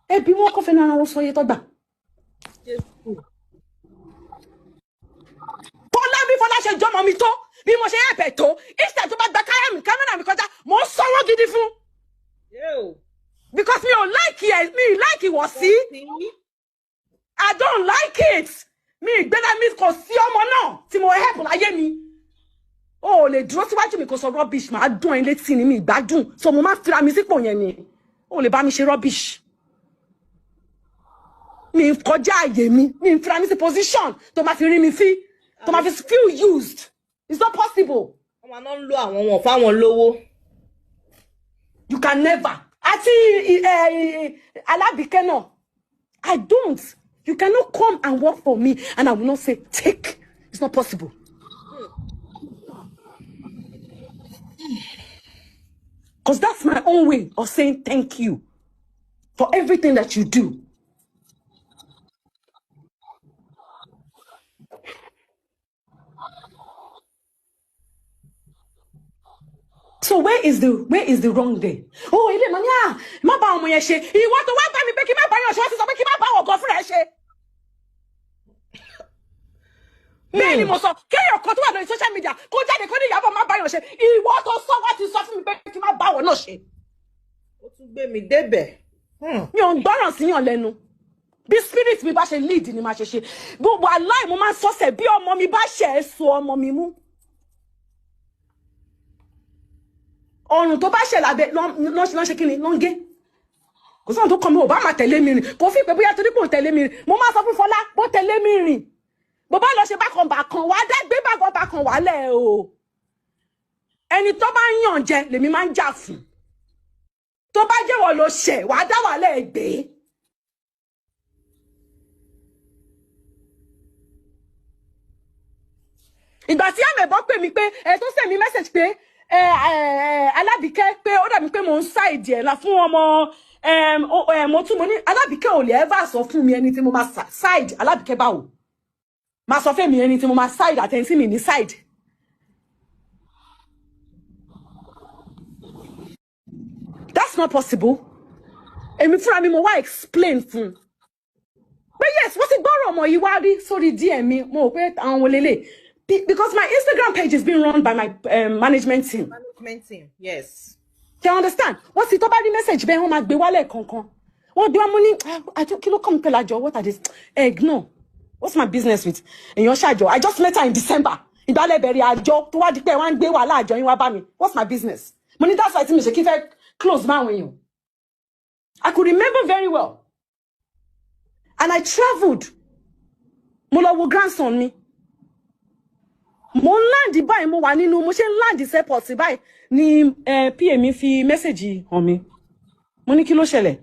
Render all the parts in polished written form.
Ẹbí wọn kò fẹ́ náà wọ́n sọ yẹ tó gbà. Tọ́lá bí Fọlá ṣe jọmọ mi tó bí mo ṣe ẹ̀bẹ̀ tó instead tó bá gba kámẹ́rà mi kọjá mo ń sanwó gidi fún. Because me don't like it. Me like it was see. I don't like it. Me better me kò sí ọmọ náà tí mo help láyé mi. Oh, lè dúró síwájú mi kò sọ rubbish máa dùn ẹ́ létí ni mi gbádùn. So mo máa fira mi sípò yẹn ni. Oh, lè bá mi ṣe rubbish. Mi kọjá àyè mi. Mi fira mi sí position tó máa fi rí mi fi. Tó máa fi feel used. It's not possible. Ọmọ náà ń lo àwọn wọn fáwọn lówó. You can never. Àti Alábìkẹ́ náà. I don't. You cannot come and work for me and I will not say take. It's not possible. Because that's my own way of saying thank you for everything that you do. So where is the wrong there? Oh, ilé mami má bá ọmọ yẹn ṣe. Ìwọ tó wá bá mi pé kí má bá yàn ṣe, wọ́n ti sọ pé kí má bá ọgọ́ fúnra ẹ ṣe. Bẹ́ẹ̀ ni mo sọ, kéèyàn kan tó wà lórí social media kó jáde kó ní Ìyábọ̀ má bá yàn ṣe. Ìwọ tó sọ wá ti sọ fún mi pé kí má bá wọn náà ṣe. Ó tún gbé mi débẹ̀. Mi ò ń gbọ́ràn sí yàn lẹ́nu. Bí spirit mi bá ṣe lead ni máa ṣe ṣe. Gbogbo aláì mo máa ń sọ́sẹ̀ bí ọmọ mi bá ṣe é so ọmọ mi mú. Ọrùn tó bá ṣe lábẹ́ lọ́ ṣe kí ni lọ́ ń gé. Kò sọ́n tó kọ́ mi ò bá máa tẹ̀lé mi rìn. Kò fi pé bóyá torí kò tẹ̀lé mi rìn. Mo máa sọ fún Fọlá bó tẹ̀lé mi rìn. Bó bá lọ ṣe bákan wá dá gbé bákan wálẹ̀ o. Ẹni tó bá yàn jẹ lèmi máa ń jà fún. Tó bá jẹ́ wọ́n ló ṣẹ̀ wá dá wálẹ̀ gbé. Ìgbà tí àmẹ̀bọ́ pè mí pé tó send mi message pé Alábìkẹ́ pé ó dàbí pé mo ń side ẹ̀ la fún ọmọ mo tún mo ní Alábìkẹ́ ò lè ever sọ fún mi ẹni tí mo máa side Alábìkẹ́ báwo máa sọ fún mi ẹni tí mo máa side àtẹ̀ntí mi ní side. That's not possible. Èmi fúnra mi mo wá explain fún. But yes, wọ́n ti gbọ́rọ̀ ọmọ yìí wá rí sórí DM mi mo rò pé àwọn wọlé lè. Because my Instagram page is being run by my management team. Management team, yes. Do you understand? What's the top of the message? Ben, wọ́n gbé wálẹ̀ kankan. Wọ́n do money. I don't kilo come pelajo. What are this? No. What's my business with? And your shajo. I just met her in December. Ìdálẹ̀ bẹ̀rẹ̀ àjọ tó wá di pé wọ́n gbé wàhálà àjọ yín wá bá mi. What's my business? Money that's why I think me keep close man when you. I could remember very well. And I traveled. Mo lọ wo grandson mi. Mo land báyìí mo wà nínú mo ṣe land airport báyìí ni PA mi fi message hàn mi. Mo ní kí ló ṣẹlẹ̀.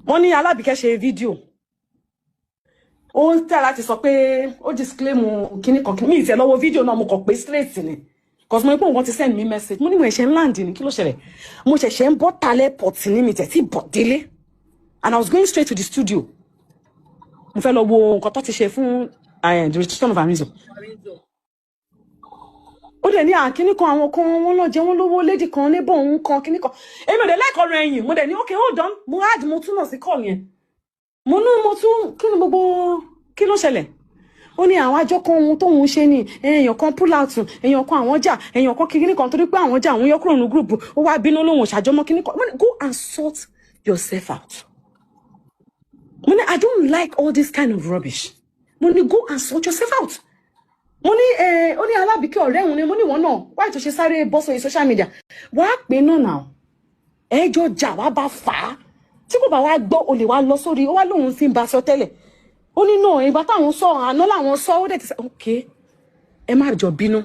Wọ́n ní Alábìkẹ́ ṣe fídíò. Ó ń tẹ̀ láti sọ pé ó disclaim kíní kan mi ìfẹ́ lọ́wọ́ fídíò náà mo kàn pé straight ni. Because mo ní pé wọ́n ti send me message. Mo ní mo ṣe land ni kí ló ṣẹlẹ̀. Mo ṣẹ̀ṣẹ̀ ń bọ́ ta airport ni mi tẹ̀ tí bọ̀ délé. And I was going straight to the studio. Mo fẹ́ lọ wo nǹkan tó ti ṣe fún the return of Arizo. Ó dẹ̀ ní kíní kan àwọn kan wọ́n lọ jẹ wọ́n lówó lady kan neighbor òun kan kíní kan. Èmi ò dẹ̀ like ọ̀rọ̀ ẹ̀yìn. Mo dẹ̀ ní okay hold on. Mo add mo tún lọ sí call yẹn. Mo tún kí ni gbogbo kí ló ṣẹlẹ̀. Ó ní àwọn àjọ kan ohun tóun ṣe ni èèyàn kan pull out èèyàn kan àwọn jà èèyàn kan kíní kan torí pé àwọn jà àwọn yọ kúrò ní group ó wá bínú lóhùn ṣàjọmọ́ kíní kan. Go and sort yourself out. Mo ní I don't like all this kind of rubbish. Mo ní go and sort yourself out. Mo ní ó ní Alábìkẹ́ ọ̀rẹ́ òun ni mo ní wọ́n náà why tó ṣe sáré bọ́ sórí social media wá pé náà now ẹjọ́ jà wá bá fà á tí kò bá wá gbọ́ o lè wá lọ sórí ó wá lóhun sí ń bá sọ tẹ́lẹ̀ ó ní náà ìgbà táwọn sọ àná làwọn sọ ó dẹ̀ ti sọ okay ẹ má jọ bínú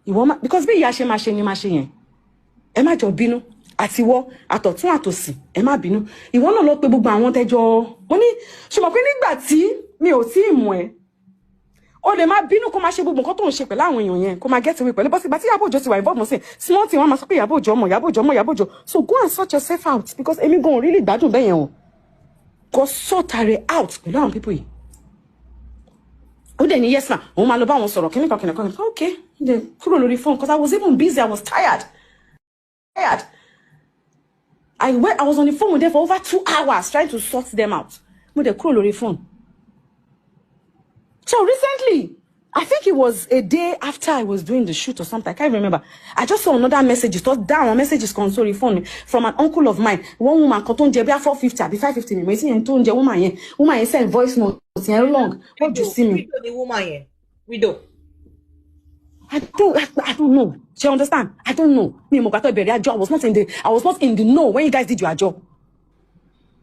ìwọ má because bí ìyá ṣe máa ṣe ni máa ṣe yẹn ẹ má jọ bínú àtiwọ́ àtọ̀tún àtòsì ẹ má bínú ìwọ náà lọ pé gbogbo àwọn tẹjọ mo ní ṣùgbọ́n pé nígbà tí mi ò tí ì mú ẹ o lè má bínú kó má ṣe gbogbo nǹkan tó ń ṣe pẹ̀lú àwọn èèyàn yẹn kó má get away pẹ̀lú bọ́sí ìgbà tí Iyabo Ojo ti wà involved mọ́ sí small thing wọ́n máa sọ pé Iyabo Ojo so go and sort yourself out because èmi gan really gbádùn bẹ́ẹ̀ yẹn o go sort her out pẹ̀lú àwọn people yìí ó dẹ̀ ní yes ma òun máa lọ bá wọn sọ̀rọ̀ kíníkan okay kúrò lórí phone because I was even busy I was tired I was on the phone with them for over 2 hours trying to sort them out. Mo de kúrò lórí phone. So recently, I think it was a day after I was doing the shoot or something. I can't remember. I just saw another message. It was down on messages console phone from an uncle of mine. One woman called Tonje 450, be 550. Me see Tonje woman sent voice note. Long. What do you see me? Widow. I don't know. Do you understand? I don't know. Me I was not in the know when you guys did your job.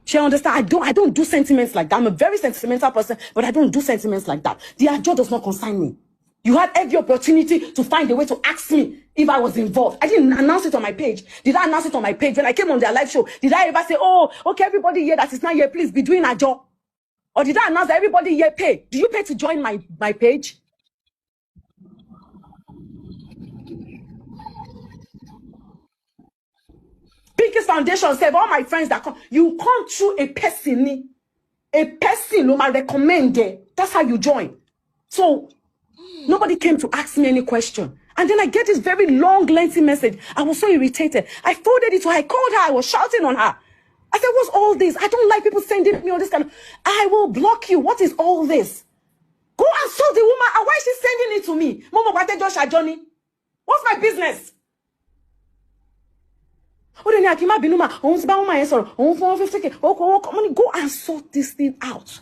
She understand? I don't do sentiments like that. I'm a very sentimental person, but I don't do sentiments like that. The job does not concern me. You had every opportunity to find a way to ask me if I was involved. I didn't announce it on my page. Did I announce it on my page? When I came on their live show, did I ever say, oh, okay, everybody here that is not here, please be doing a job? Or did I announce that everybody here pay? Do you pay to join my page? Biggest foundation said, all my friends that come, you come through a person who might recommend it. That's how you join. So nobody came to ask me any question. And then I get this very long, lengthy message. I was so irritated. I forwarded it to her. I called her. I was shouting on her. I said, what's all this? I don't like people sending me all this kind of... I will block you. What is all this? Go and sue the woman. And why is she sending it to me? Momo, what's my business? Go and sort this thing out.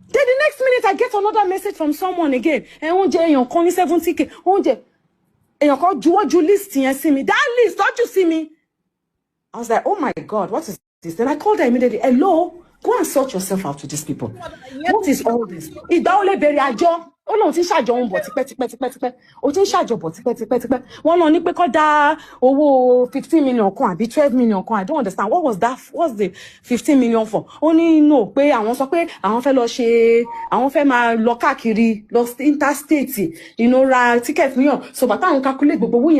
Then the next minute I get another message from someone again. And 70K. That list, don't you see me? I was like, oh my God, what is this? Then I called her immediately. Hello, go and sort yourself out to these people. What is all this? Oh no, ti ṣàjọ ń bọ̀ tipẹ́. O ti ṣàjọ bọ̀ tipẹ́. Wọ́n lọ ní pé kó dá owó 15 million kan àbí 12 million kan. I don't understand. What was that? What's the 15 million for? Ó ní no pé àwọn sọ pé àwọn fẹ́ máa lọ káàkiri lọ interstate, ra ticket million. So bàtà àwọn calculate gbogbo owó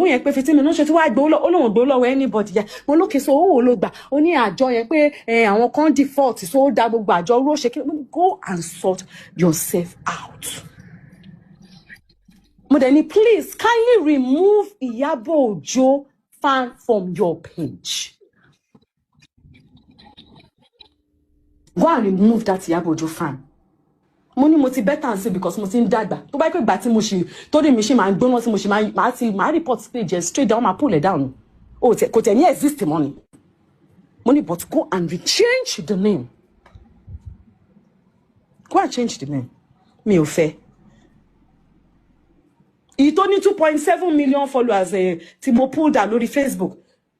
yẹn pé 15 million ṣe tí wàá gbowó Ọlọ́run gbowó lọ́wọ́ anybody yẹn. Mo lókè so owó ló gbà. Ó ní àjọ yẹn pé àwọn kan default so ó dá gbogbo àjọ ró ṣe kí go and sort yourself out. Modeni, please kindly remove Iyabo Ojo fan from your page. Go and remove that Iyabo Ojo fan. Money mo ti better and say because mo ti ń dàgbà. Tó bá pé ìgbà tí mo ṣì torí mi ṣì máa ń gbóná tí mo ṣì máa report page straight down, máa pull it down. Oh, kò tẹ̀ ní exist money. Money, but go and change the name. Go and change the name. Mi ò fẹ́. It only 2.7 million followers tí mo pull down lórí Facebook.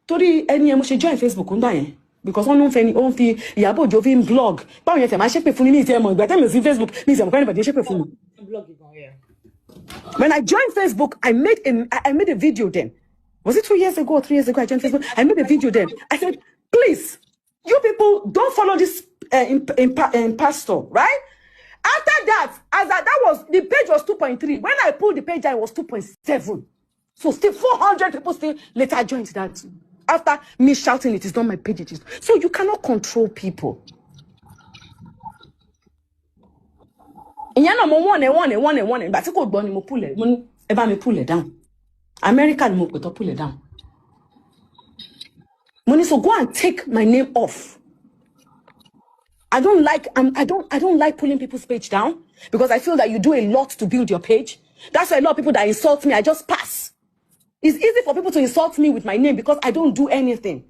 Torí ẹni yẹn mo ṣe join Facebook ń gbà yẹn because wọ́n ń fi Iyabo Ojo fi blog. Báwo yẹn tẹ̀ máa ṣépè fún mi ní ìtẹ́ mọ̀ ìgbà tẹ́ mi sí Facebook mi ìtẹ́ mọ̀ anybody ṣépè fún mi. When I joined Facebook, I made a video then. Was it 2 years ago or 3 years ago I joined Facebook? I made a video then. I said, please, you people don't follow this pastor, right? After that, the page was 2.3. When I pulled the page down, it was 2.7. So still 400 people still later joined that. After me shouting, it is not my page, it is. So you cannot control people. One. But I go mo pull it. Me pull it down. American mo pull it down. Money, so go and take my name off. I don't like pulling people's page down because I feel that you do a lot to build your page. That's why a lot of people that insult me, I just pass. It's easy for people to insult me with my name because I don't do anything.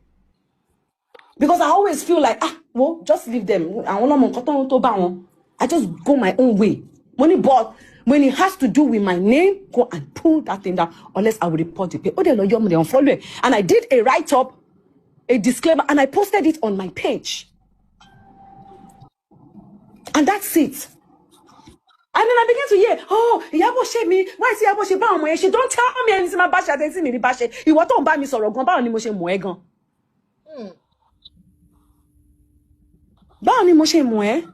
Because I always feel like, well, just leave them. I just go my own way. Money, but when it has to do with my name, go and pull that thing down, unless I will report the page. And I did a write-up, a disclaimer, and I posted it on my page. And that's it. And then I began to hear, oh, Iyabo shame me. Why is Iyabo shame me? She don't tell me anything about bash and me bash. You want to buy me sorrow gan ba ni mo ṣe mo e gan. Ba ni mo ṣe mo e.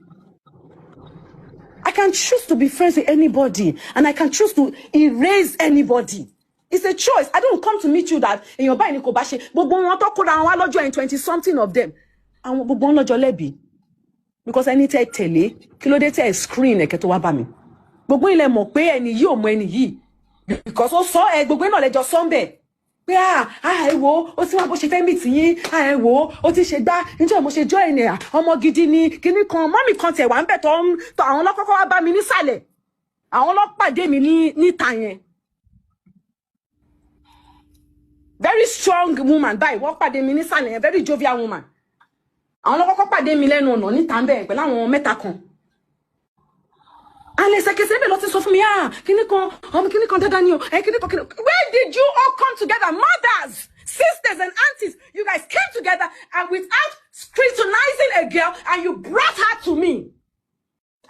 I can choose to be friends with anybody and I can choose to erase anybody. It's a choice. I don't come to meet you that in your buy ni ko bash. Gbogbo wọn tó kó ra wọn lọ́jọ́ in 20 something of them. And gbogbo wọn lọ́jọ́ lẹ́bi. Because I need to tell you, kí screen eke tó wá bá mi. Gbogbo ilẹ̀ mọ̀ pé ẹni yìí ò mọ̀ ẹni yìí. Because ó sọ gbogbo náà lẹ́jọ́ sọ ńbẹ̀. wo ó ti wá bó ṣe fẹ́ meet yín wo ó ti ṣe gbá níjọ́ mo ṣe join ẹ̀ ọmọ gidi ni kíní kan mọ́mì kan tẹ̀ wá ń bẹ̀ tó àwọn ọlọ́kọ́kọ́ wá bá mi nísàlẹ̀ àwọn ọlọ́pàdé mi níta yẹn very strong woman báyìí wọ́n pàdé mi nísàlẹ̀ yẹn very jovial woman àwọn ọlọ́kọ́kọ́ pàdé mi lẹ́nu ọ̀nà níta ń bẹ̀ pẹ̀lú àwọn mẹ́ta kan and ẹsẹ̀kẹsẹ̀ bẹ́ẹ̀ lọ ti sọ fún mi kíní kan dáadáa ni o kíní kan where did you all come together mothers sisters and aunties you guys came together and without scrutinizing a girl and you brought her to me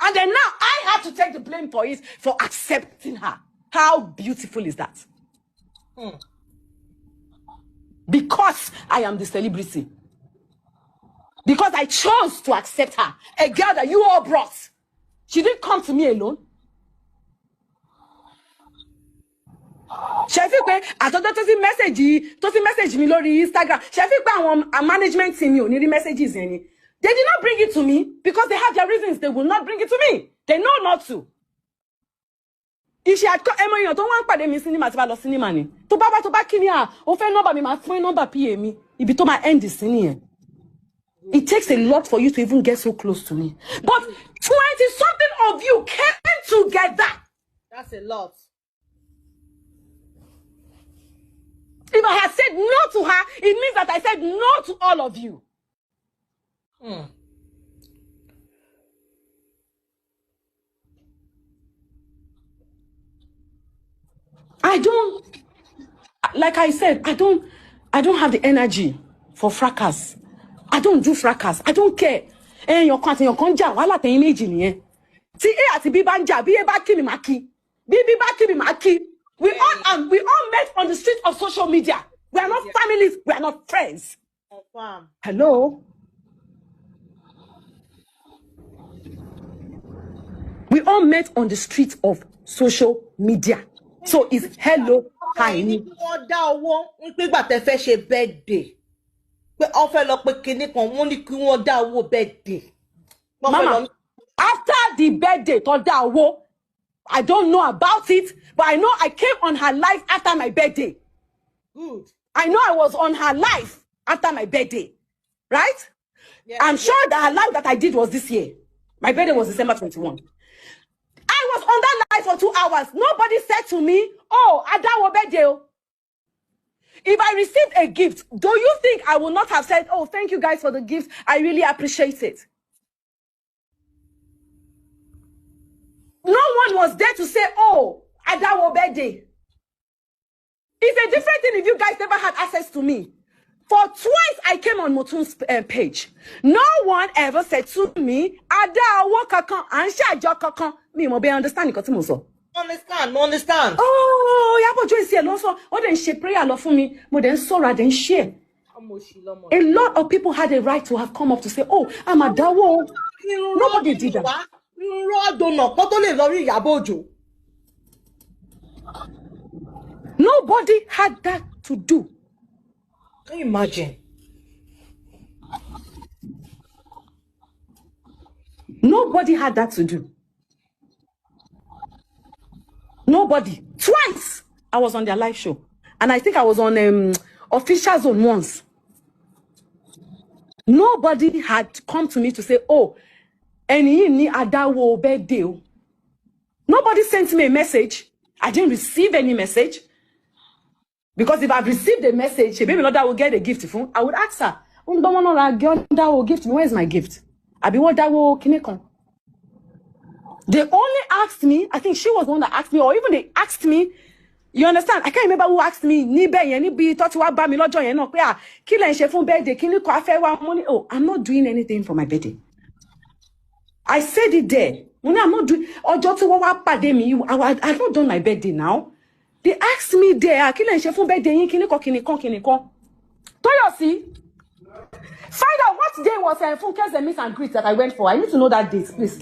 and then now I have to take the blame for it for accepting her. How beautiful is that? Because I am the celebrity, because I chose to accept her, a girl that you all brought. She didn't come to me alone. Ṣé fi pé àtọ́jọ́ tó ti message mi lórí Instagram. Ṣé fi pé àwọn management team mi ò ní rí messages yẹn ni. They did not bring it to me because they have their reasons. They will not bring it to me. They know not to. If she had come, èèyàn tó wá ń pàdé mi cinema tí bá lọ cinema ni. Tó bá kí ni ó fẹ́ number mi máa fún number PA mi. Ibi tó máa end the scene yẹn. It takes a lot for you to even get so close to me. But 20-something of you came together. That's a lot. If I had said no to her, it means that I said no to all of you. Like I said, I don't have the energy for fracas. I don't do fracas. I don't care. Your kan jà wàhálà tẹ̀yin méjì nìyẹn. Tí A àti B bá ń jà, bí A bá kí mi máa kí. Bí B bá kí mi máa kí. We all met on the street of social media. We are not families. We are not friends. Hello? We all met on the street of social media. So it's hello, hi. Wọ́n dá owó nígbà tẹ́ fẹ́ ṣe birthday. Pé ó fẹ́ lọ pé kíní kan wọ́n ní kí wọ́n dá owó birthday. Mama, after the birthday tó dá owó, I don't know about it, but I know I came on her life after my birthday. Good. I know I was on her life after my birthday. Right? Yeah, I'm sure that her life that I did was this year. My birthday was December 21. I was on that live for 2 hours. Nobody said to me, oh, Adawo birthday. If I received a gift, do you think I will not have said, oh, thank you guys for the gift. I really appreciate it. No one was there to say, oh, Adawo birthday. It's a different thing if you guys never had access to me. For twice I came on Motun's page. No one ever said to me, Adawo kakan, ansha jo kakan. Me mo be understand nǹkan tí mo sọ. Understand. Oh, Iyabo Ojo is here also. Ó dẹ̀ ń ṣe prayer lọ fún mi. Mo dẹ̀ ń sọ̀rọ̀, dẹ̀ ń share. A lot of people had a right to have come up to say, oh, I'm Adawo. Nobody did that. Nobody had that to do. Can you imagine? Nobody had that to do. Nobody. Twice I was on their live show. And I think I was on Official Zone once. Nobody had come to me to say, oh, Eni ni Adawo birthday. Nobody sent me a message. I didn't receive any message. Because if I've received a message, maybe not that will get a gift from, I would ask her, gift. Where's my gift? They only asked me, I think she was the one that asked me, or even they asked me, you understand? I can't remember who asked me, oh, I'm not doing anything for my birthday. I said it there. I'm not doing, I've not done my birthday now. They asked me there, Toyosi, find out what day was Funke's meet and greet that I went for. I need to know that date, please.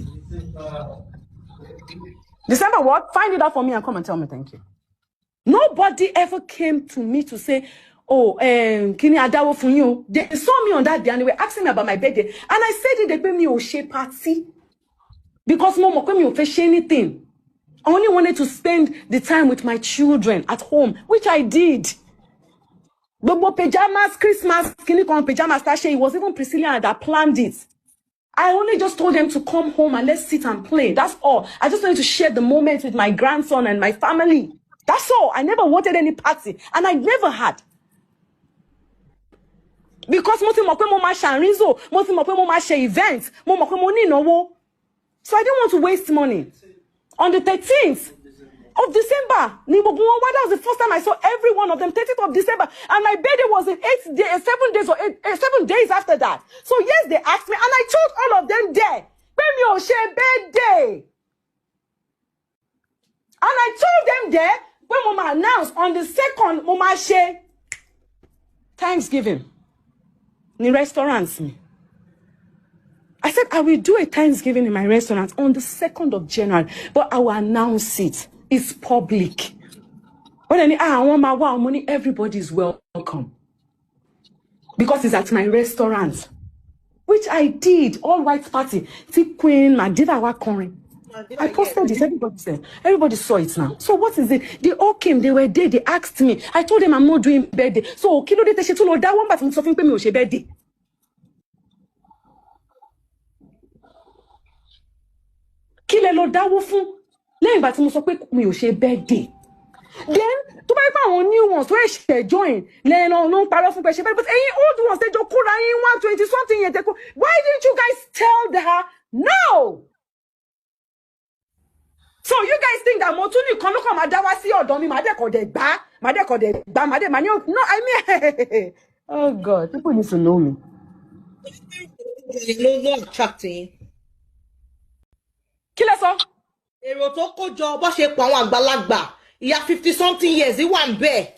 December what? Find it out for me and come and tell me, thank you. Nobody ever came to me to say, oh, Kini Adawo for you. They saw me on that day and they were asking me about my birthday. And I said it, they pay me a party. Because Mom came me to anything. I only wanted to spend the time with my children at home, which I did. Gbogbo pajamas, Christmas, kinikon pajamas, Tasha, it was even Priscilla that planned it. I only just told them to come home and let's sit and play. That's all. I just wanted to share the moment with my grandson and my family. That's all. I never wanted any party. And I never had. Because mo ti mọ̀ pé mo máa ṣàrínsò, mo ti mọ̀ pé mo máa ṣe event, mo mọ̀ pé mo ní ìnáwó. So I didn't want to waste money. On the 13th of December, that was the first time I saw every one of them, 13th of December. And my birthday was in 7 days after that. So yes, they asked me, and I told all of them there, "Baby, oh, share birthday." And I told them there, when Mama announced on the 2nd, Mama share Thanksgiving. In restaurants. I said, I will do a Thanksgiving in my restaurant on the 2nd of January, but I will announce it. It's public. When I want my money, everybody is welcome. Because it's at my restaurant. Which I did. All white party. See Queen, my diva wakorin. I posted it. Everybody saw it now. So what is it? They all came. They were there. They asked me. I told them I'm not doing birthday. So kilo de te lo that one but I'm suffering me o birthday. Kile lo dawo fún lẹ́yìn bá tí mo sọ pé mi ò ṣe birthday. Then to buy àwọn new ones where she join lẹ́yìn no parọ́ fún pé ṣe birthday. But any old ones they just kóra yín 120 something yẹn. Why didn't you guys tell her no? So you guys think that Motuni can look at my dawasi or don't my deck or the ba, my deck or the ba, my deck, no, I mean, oh God, people need to know me. No attracting. Kí lẹ sọ? Èrò tó kó jọ bó ṣe pa àwọn àgbàlagbà. Ìyá 50 something years, he wà ńbẹ̀.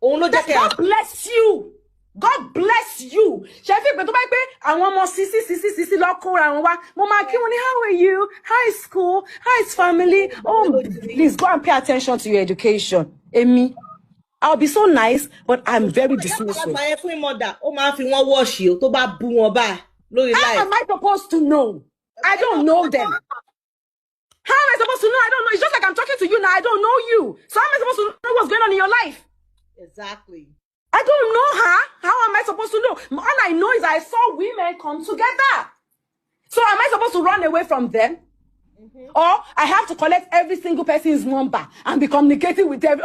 Òun ló jẹ́ kẹ́. God bless you. God bless you. Ṣé fi pé tó bá pé àwọn ọmọ sisi lọ kóra wọn wá. Mo máa kí wọn ní how are you? How is school? How is family? Oh, please go and pay attention to your education. Emi, I'll be so nice, but I'm very dismissive. How am I supposed to know? I don't know them. How am I supposed to know? I don't know. It's just like I'm talking to you now. I don't know you. So how am I supposed to know what's going on in your life? Exactly. I don't know her. How am I supposed to know? All I know is I saw women come together. So am I supposed to run away from them? Or I have to collect every single person's number and be communicating with them?